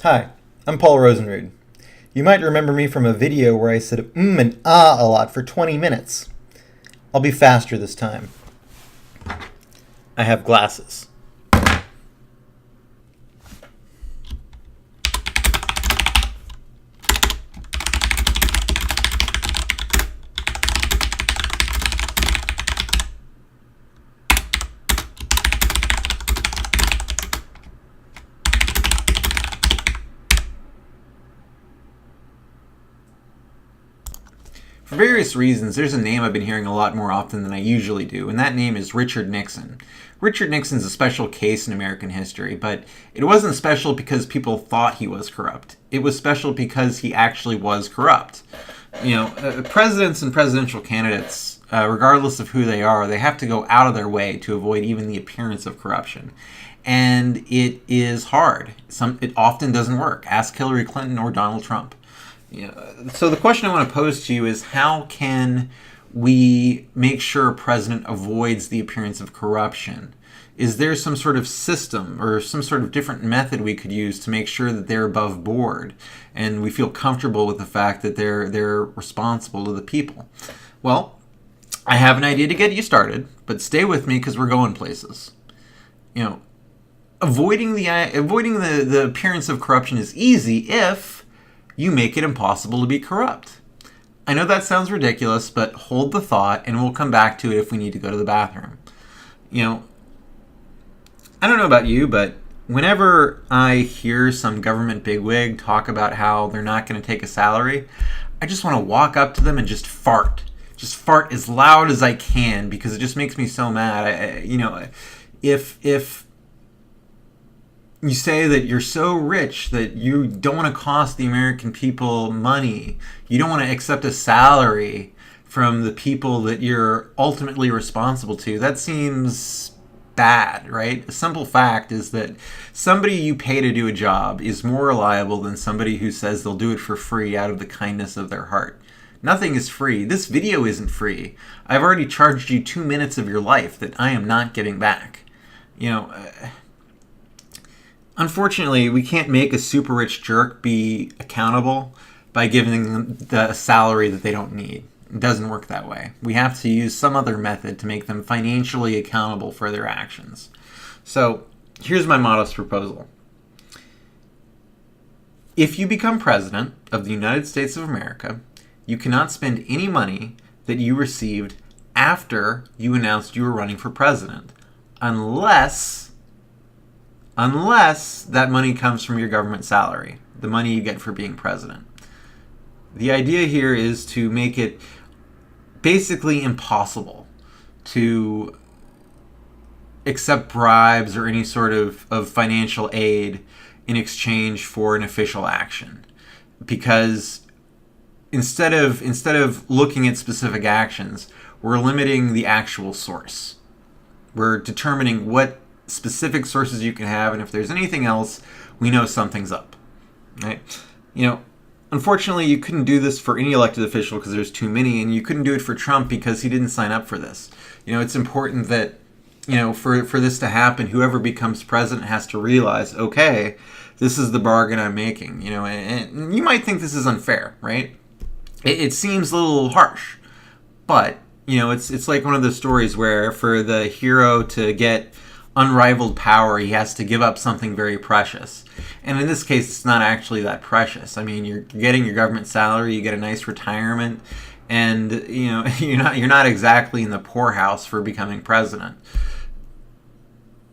Hi, I'm Paul Rosenrood. You might remember me from a video where I said and ah a lot for 20 minutes. I'll be faster this time. I have glasses. For various reasons, there's a name I've been hearing a lot more often than I usually do, and that name is Richard Nixon. Richard Nixon's a special case in American history, but it wasn't special because people thought he was corrupt. It was special because he actually was corrupt. Presidents and presidential candidates, regardless of who they are, they have to go out of their way to avoid even the appearance of corruption. And it is hard. It often doesn't work. Ask Hillary Clinton or Donald Trump. So the question I want to pose to you is, how can we make sure a president avoids the appearance of corruption? Is there some sort of system or some sort of different method we could use to make sure that they're above board and we feel comfortable with the fact that they're responsible to the people? Well, I have an idea to get you started, but stay with me because we're going places. Avoiding the appearance of corruption is easy if you make it impossible to be corrupt. I know that sounds ridiculous, but hold the thought and we'll come back to it if we need to go to the bathroom. I don't know about you, but whenever I hear some government bigwig talk about how they're not going to take a salary, I just want to walk up to them and just fart. Just fart as loud as I can because it just makes me so mad. If you say that you're so rich that you don't want to cost the American people money, you don't want to accept a salary from the people that you're ultimately responsible to, that seems bad, right? A simple fact is that somebody you pay to do a job is more reliable than somebody who says they'll do it for free out of the kindness of their heart. Nothing is free. This video isn't free. I've already charged you 2 minutes of your life that I am not getting back. Unfortunately, we can't make a super rich jerk be accountable by giving them the salary that they don't need. It doesn't work that way. We have to use some other method to make them financially accountable for their actions. So here's my modest proposal. If you become president of the United States of America, you cannot spend any money that you received after you announced you were running for president, unless that money comes from your government salary, the money you get for being president. The idea here is to make it basically impossible to accept bribes or any sort of financial aid in exchange for an official action. Because instead of looking at specific actions, we're limiting the actual source. We're determining what specific sources you can have, and if there's anything else, we know something's up, right? Unfortunately, you couldn't do this for any elected official because there's too many, and you couldn't do it for Trump because he didn't sign up for this. It's important that, for this to happen, whoever becomes president has to realize, okay, this is the bargain I'm making, and you might think this is unfair, right? It seems a little harsh, but, it's like one of those stories where for the hero to get unrivaled power, he has to give up something very precious. And in this case, it's not actually that precious. I mean, you're getting your government salary, you get a nice retirement, and you're not exactly in the poorhouse for becoming president.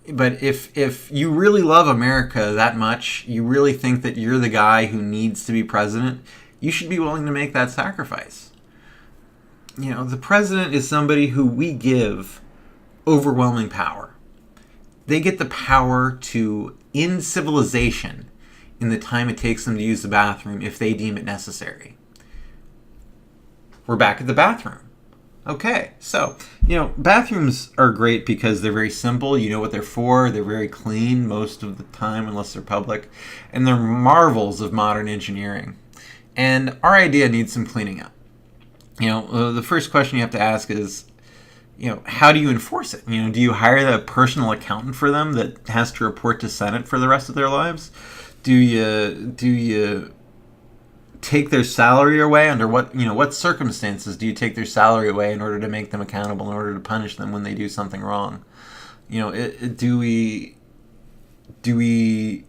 But if you really love America that much, you really think that you're the guy who needs to be president, you should be willing to make that sacrifice. The president is somebody who we give overwhelming power. They get the power to end civilization in the time it takes them to use the bathroom if they deem it necessary. We're back at the bathroom. Okay, so, bathrooms are great because they're very simple. You know what they're for. They're very clean most of the time, unless they're public. And they're marvels of modern engineering. And our idea needs some cleaning up. The first question you have to ask is, how do you enforce it? Do you hire a personal accountant for them that has to report to Senate for the rest of their lives? Do you take their salary away? Under what circumstances do you take their salary away in order to make them accountable, in order to punish them when they do something wrong? Do we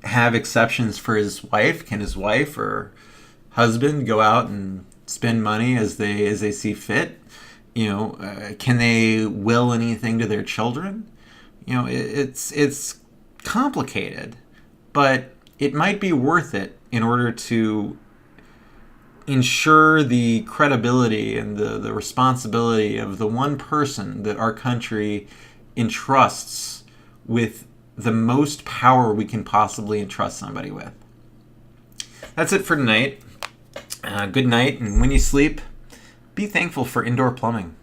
have exceptions for his wife? Can his wife or husband go out and spend money as they see fit? Can they will anything to their children? It's complicated, but it might be worth it in order to ensure the credibility and the responsibility of the one person that our country entrusts with the most power we can possibly entrust somebody with. That's it for tonight. Good night, and when you sleep, be thankful for indoor plumbing.